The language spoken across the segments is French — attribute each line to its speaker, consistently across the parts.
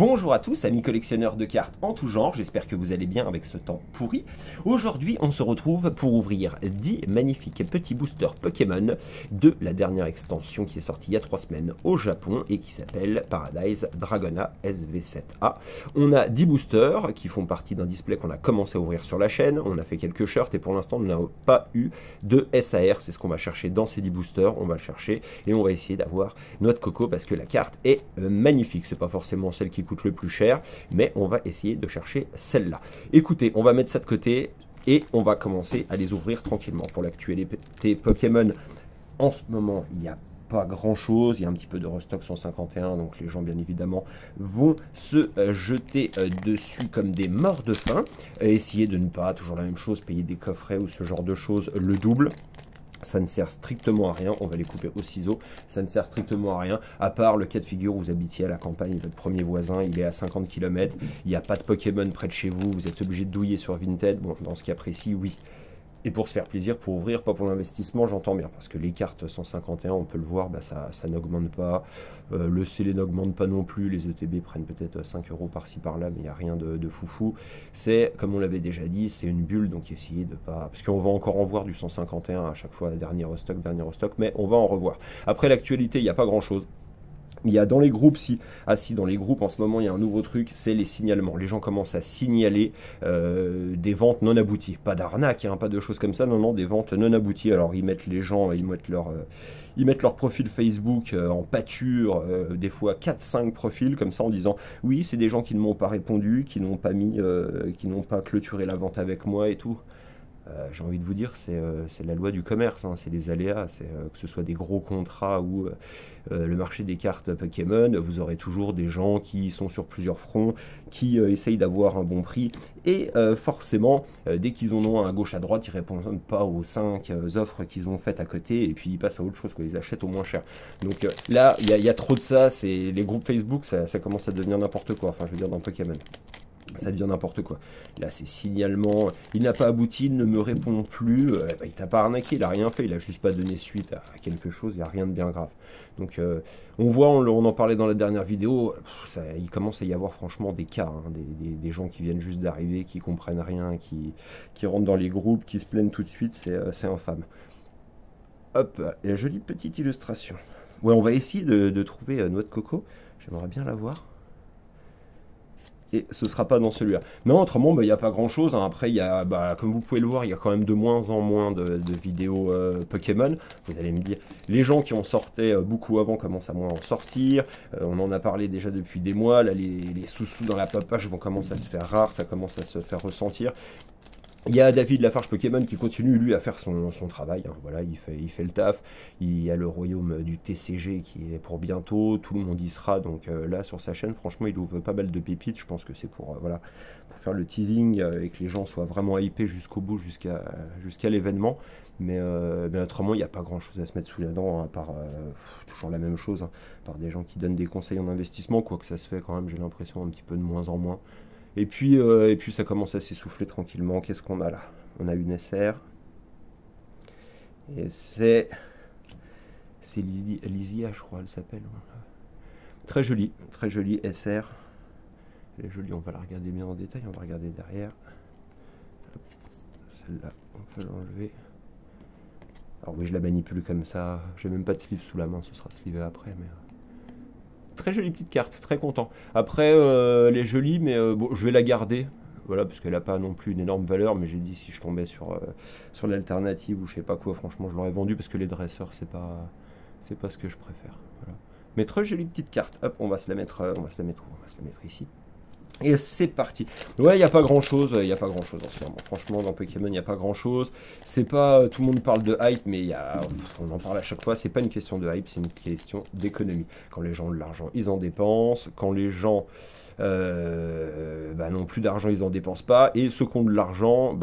Speaker 1: Bonjour à tous, amis collectionneurs de cartes en tout genre, j'espère que vous allez bien avec ce temps pourri. Aujourd'hui, on se retrouve pour ouvrir 10 magnifiques petits boosters Pokémon de la dernière extension qui est sortie il y a 3 semaines au Japon et qui s'appelle Paradise Dragona SV7A. On a 10 boosters qui font partie d'un display qu'on a commencé à ouvrir sur la chaîne, on a fait quelques shirts et pour l'instant, on n'a pas eu de SAR, c'est ce qu'on va chercher dans ces 10 boosters, on va le chercher et on va essayer d'avoir Noix de Coco parce que la carte est magnifique, c'est pas forcément celle qui coûte le plus cher, mais on va essayer de chercher celle-là. Écoutez, on va mettre ça de côté et on va commencer à les ouvrir tranquillement. Pour l'actualité Pokémon, en ce moment, il n'y a pas grand chose, il y a un petit peu de restock 151, donc les gens bien évidemment vont se jeter dessus comme des morts de faim, essayer de ne pas, toujours la même chose, payer des coffrets ou ce genre de choses, le double. Ça ne sert strictement à rien, on va les couper au ciseau, ça ne sert strictement à rien, à part le cas de figure où vous habitiez à la campagne, votre premier voisin, il est à 50 km, il n'y a pas de Pokémon près de chez vous, vous êtes obligé de douiller sur Vinted, bon, dans ce cas précis, oui. Et pour se faire plaisir, pour ouvrir, pas pour l'investissement, j'entends bien, parce que les cartes 151, on peut le voir, bah ça n'augmente pas, le scellé n'augmente pas non plus, les ETB prennent peut-être 5 € par-ci par-là, mais il n'y a rien de foufou. C'est, comme on l'avait déjà dit, c'est une bulle, donc essayez de pas... Parce qu'on va encore en voir du 151 à chaque fois, dernier restock, mais on va en revoir. Après l'actualité, il n'y a pas grand-chose. Il y a dans les groupes, dans les groupes en ce moment il y a un nouveau truc, c'est les signalements. Les gens commencent à signaler des ventes non abouties. Pas d'arnaque, hein, pas de choses comme ça, non, des ventes non abouties. Alors ils mettent les gens, ils mettent leur profil Facebook en pâture, des fois 4-5 profils comme ça en disant oui c'est des gens qui ne m'ont pas répondu, qui n'ont pas clôturé la vente avec moi et tout. J'ai envie de vous dire, c'est la loi du commerce, hein, c'est les aléas, que ce soit des gros contrats ou le marché des cartes Pokémon, vous aurez toujours des gens qui sont sur plusieurs fronts, qui essayent d'avoir un bon prix, et forcément, dès qu'ils en ont un à gauche à droite, ils ne répondent pas aux 5 offres qu'ils ont faites à côté, et puis ils passent à autre chose, quoi, ils achètent au moins cher. Donc là, il y a trop de ça, les groupes Facebook, ça commence à devenir n'importe quoi, enfin je veux dire dans Pokémon. Ça devient n'importe quoi. Là, c'est signalement, il n'a pas abouti, il ne me répond plus, il t'a pas arnaqué, il n'a rien fait, il a juste pas donné suite à quelque chose, il n'y a rien de bien grave. Donc, on voit, on en parlait dans la dernière vidéo, il commence à y avoir franchement des cas, hein, des gens qui viennent juste d'arriver, qui comprennent rien, qui rentrent dans les groupes, qui se plaignent tout de suite, c'est infâme. Hop, la jolie petite illustration. Ouais, on va essayer de trouver Noix de Coco, j'aimerais bien la voir. Et ce ne sera pas dans celui-là. Mais autrement, il n'y a pas grand-chose. Hein. Après, comme vous pouvez le voir, il y a quand même de moins en moins de vidéos Pokémon. Vous allez me dire, les gens qui en sortaient beaucoup avant commencent à moins en sortir. On en a parlé déjà depuis des mois. Là, les sous-sous dans la page vont commencer à se faire rares. Ça commence à se faire ressentir. Il y a David Lafarge Pokémon qui continue lui à faire son travail, hein. Voilà, il fait le taf. Il y a le royaume du TCG qui est pour bientôt, tout le monde y sera, donc là sur sa chaîne franchement il ouvre pas mal de pépites, je pense que c'est pour, voilà, pour faire le teasing et que les gens soient vraiment hypés jusqu'au bout, jusqu'à l'événement, mais autrement il n'y a pas grand chose à se mettre sous la dent, hein, à part toujours la même chose, hein, par des gens qui donnent des conseils en investissement, quoique ça se fait quand même, j'ai l'impression un petit peu de moins en moins. Et puis ça commence à s'essouffler tranquillement. Qu'est-ce qu'on a là? On a une SR. Et c'est Lysia, je crois, elle s'appelle. Très jolie SR. Elle est jolie, on va la regarder bien en détail. On va regarder derrière. Celle-là, on peut l'enlever. Alors oui, je la manipule comme ça. J'ai même pas de sleeve sous la main, ce sera sleevé après, mais... Très jolie petite carte, très content. Après, elle est jolie, mais bon, je vais la garder. Voilà, parce qu'elle n'a pas non plus une énorme valeur, mais j'ai dit si je tombais sur l'alternative ou je sais pas quoi, franchement, je l'aurais vendu parce que les dresseurs, c'est pas ce que je préfère. Voilà. Mais très jolie petite carte. Hop, on va se la mettre ici. Et c'est parti. Ouais, il n'y a pas grand chose, en ce moment. Franchement, dans Pokémon, il n'y a pas grand chose. C'est pas, tout le monde parle de hype, mais on en parle à chaque fois. C'est pas une question de hype, c'est une question d'économie. Quand les gens ont de l'argent, ils en dépensent. Quand les gens n'ont plus d'argent, ils en dépensent pas. Et ceux qui ont de l'argent,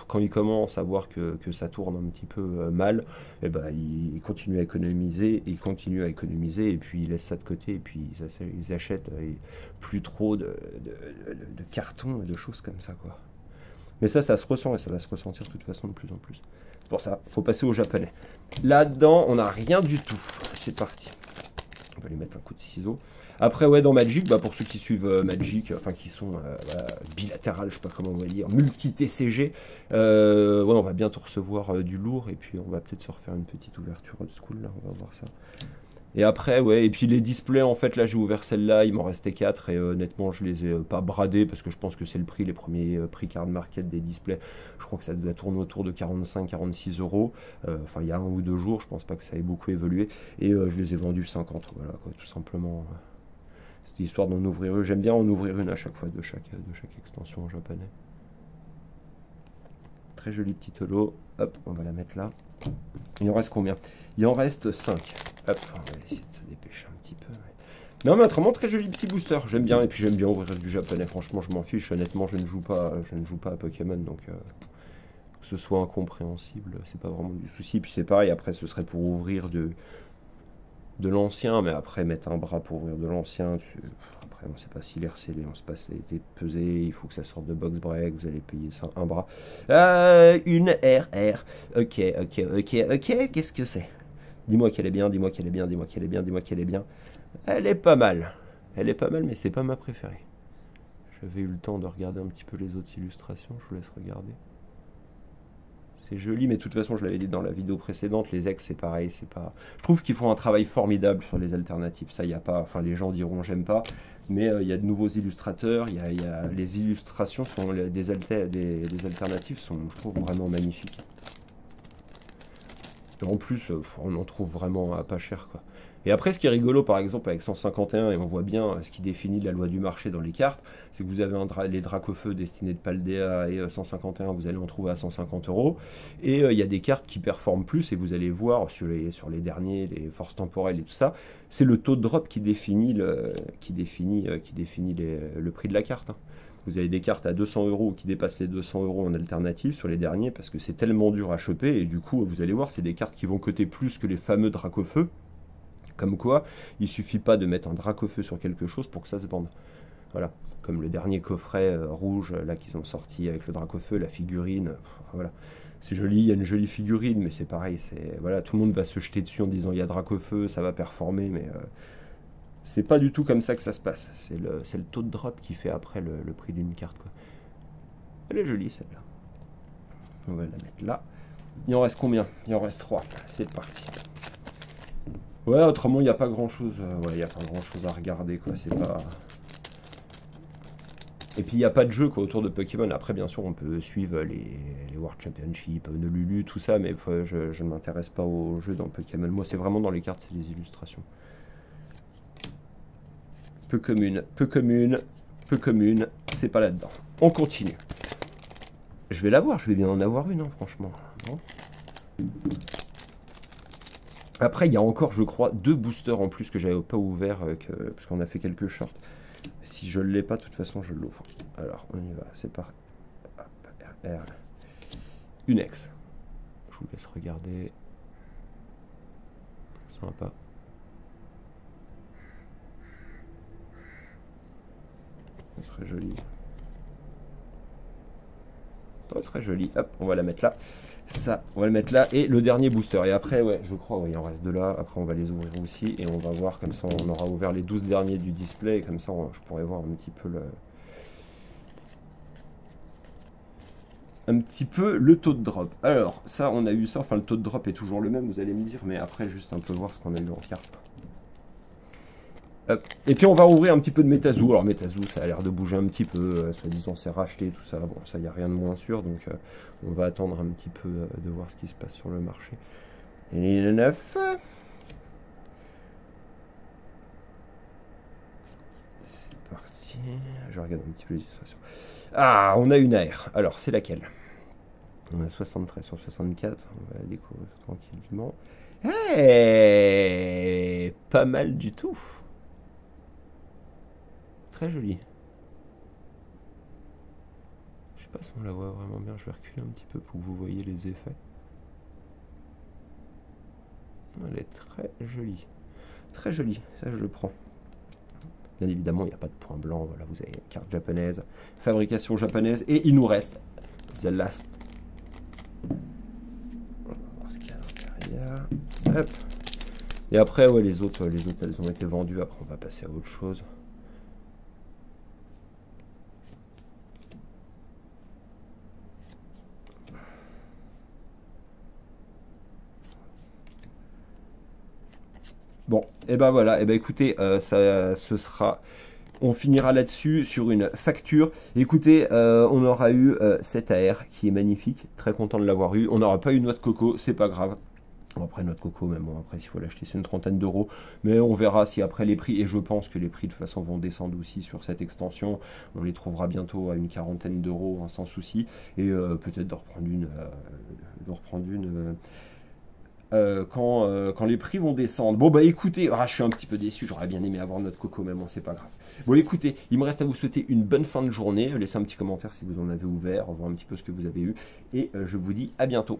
Speaker 1: quand ils commencent à voir que ça tourne un petit peu mal, ils continuent à économiser, et puis ils laissent ça de côté, et puis ils achètent plus trop de cartons et de choses comme ça, quoi. Mais ça se ressent, et ça va se ressentir de toute façon de plus en plus. C'est pour ça, il faut passer au japonais. Là-dedans, on n'a rien du tout. C'est parti. On va lui mettre un coup de ciseau. Après, ouais, dans Magic, bah, pour ceux qui suivent Magic, enfin qui sont voilà, bilatéral, je sais pas comment on va dire, multi-TCG, ouais, on va bientôt recevoir du lourd, et puis on va peut-être se refaire une petite ouverture old school, là, on va voir ça. Et après, ouais, et puis les displays, en fait, là j'ai ouvert celle-là, il m'en restait 4, et honnêtement, je les ai pas bradés, parce que je pense que c'est le prix, les premiers prix card market des displays. Je crois que ça doit tourner autour de 45-46 euros. Enfin, il y a 1 ou 2 jours, je pense pas que ça ait beaucoup évolué. Et je les ai vendus 50, voilà, quoi, tout simplement. C'était histoire d'en ouvrir une. J'aime bien en ouvrir une à chaque fois de chaque extension japonais. Très joli petit holo. Hop, on va la mettre là. Il en reste combien? Il en reste 5. Hop, on va essayer de se dépêcher un petit peu. Non, mais autrement, très joli petit booster. J'aime bien, et puis j'aime bien ouvrir du japonais. Franchement, je m'en fiche. Honnêtement, je ne joue pas à Pokémon, donc que ce soit incompréhensible, c'est pas vraiment du souci. Puis c'est pareil, après, ce serait pour ouvrir de l'ancien, mais après, mettre un bras pour ouvrir de l'ancien, après, on ne sait pas s'il est recellé, on ne sait pas s'il a été pesé, il faut que ça sorte de box break, vous allez payer ça un bras. Une RR. Ok, qu'est-ce que c'est? Dis-moi qu'elle est bien, dis-moi qu'elle est bien, dis-moi qu'elle est bien, dis-moi qu'elle est bien. Elle est pas mal. Elle est pas mal, mais c'est pas ma préférée. J'avais eu le temps de regarder un petit peu les autres illustrations, je vous laisse regarder. C'est joli, mais de toute façon, je l'avais dit dans la vidéo précédente, les ex, c'est pareil, c'est pas... Je trouve qu'ils font un travail formidable sur les alternatives, ça, il n'y a pas... Enfin, les gens diront, j'aime pas, mais il y a de nouveaux illustrateurs, les illustrations, sont des alternatives sont, je trouve, vraiment magnifiques. Et en plus, on en trouve vraiment à pas cher, quoi. Et après, ce qui est rigolo, par exemple, avec 151, et on voit bien ce qui définit la loi du marché dans les cartes, c'est que vous avez les Dracofeu destinés de Paldea et 151, vous allez en trouver à 150 euros. Et il y a des cartes qui performent plus, et vous allez voir sur les derniers, les forces temporelles et tout ça, c'est le taux de drop qui définit le prix de la carte. Hein. Vous avez des cartes à 200 euros qui dépassent les 200 euros en alternative sur les derniers, parce que c'est tellement dur à choper, et du coup, vous allez voir, c'est des cartes qui vont coter plus que les fameux Dracofeu. Comme quoi, il suffit pas de mettre un Dracofeu sur quelque chose pour que ça se vende. Voilà, comme le dernier coffret rouge là qu'ils ont sorti avec le Dracofeu, la figurine. Voilà, c'est joli, il y a une jolie figurine, mais c'est pareil, voilà, tout le monde va se jeter dessus en disant il y a Dracofeu, ça va performer, mais c'est pas du tout comme ça que ça se passe. C'est le taux de drop qui fait après le prix d'une carte, quoi. Elle est jolie celle-là. On va la mettre là. Il en reste combien? Il en reste 3. C'est parti. Ouais, autrement, il n'y a pas grand-chose. Ouais, il n'y a pas grand-chose à regarder, quoi. C'est pas... Et puis, il n'y a pas de jeu, quoi, autour de Pokémon. Après, bien sûr, on peut suivre les World Championship, de Lulu, tout ça, mais je ne m'intéresse pas aux jeux dans Pokémon. Moi, c'est vraiment dans les cartes, c'est les illustrations. Peu commune, c'est pas là-dedans. On continue. Je vais l'avoir, je vais bien en avoir une, hein, franchement. Bon. Après, il y a encore, je crois, 2 boosters en plus que j'avais pas ouvert, parce qu'on a fait quelques shorts. Si je ne l'ai pas, de toute façon, je l'ouvre. Alors, on y va, c'est parti. RR. Une ex. Je vous laisse regarder. Sympa. Très joli. Pas très joli. Hop, on va la mettre là. Ça, on va le mettre là. Et le dernier booster. Et après, ouais, je crois, ouais, il en reste 2 là. Après, on va les ouvrir aussi. Et on va voir, comme ça, on aura ouvert les 12 derniers du display. Et comme ça, je pourrais voir un petit peu le taux de drop. Alors, ça, on a eu ça. Enfin, le taux de drop est toujours le même, vous allez me dire. Mais après, juste un peu voir ce qu'on a eu en carte. Hop. Et puis on va ouvrir un petit peu de Metazoo. Alors Metazoo, ça a l'air de bouger un petit peu, soi-disant c'est racheté, tout ça. Bon, ça, il n'y a rien de moins sûr, donc on va attendre un petit peu de voir ce qui se passe sur le marché. Et le 9. C'est parti. Je regarde un petit peu les illustrations. Ah, on a une AR. Alors, c'est laquelle? On a 73 sur 64. On va la découvrir tranquillement. Hey, pas mal du tout. Très joli. Je sais pas si on la voit vraiment bien. Je vais reculer un petit peu pour que vous voyez les effets. Elle est très jolie. Très jolie. Ça, je le prends. Bien évidemment, il n'y a pas de point blanc. Voilà, vous avez une carte japonaise. Fabrication japonaise. Et il nous reste The Last. On va voir ce qu'il y a à l'intérieur. Hop. Et après, ouais, les autres, elles ont été vendues. Après, on va passer à autre chose. Bon, et ben voilà, et ben écoutez, ce sera, on finira là-dessus sur une facture. Écoutez, on aura eu cet AR qui est magnifique, très content de l'avoir eu. On n'aura pas eu noix de coco, c'est pas grave. Bon, après noix de coco, même bon, après s'il faut l'acheter, c'est une trentaine d'euros. Mais on verra si après les prix, et je pense que les prix de toute façon vont descendre aussi sur cette extension. On les trouvera bientôt à une quarantaine d'euros, hein, sans souci. Et peut-être de reprendre une, quand les prix vont descendre. Bon bah écoutez, je suis un petit peu déçu, j'aurais bien aimé avoir notre coco, mais bon c'est pas grave. Bon écoutez, il me reste à vous souhaiter une bonne fin de journée, laissez un petit commentaire si vous en avez ouvert, voir un petit peu ce que vous avez eu, et je vous dis à bientôt.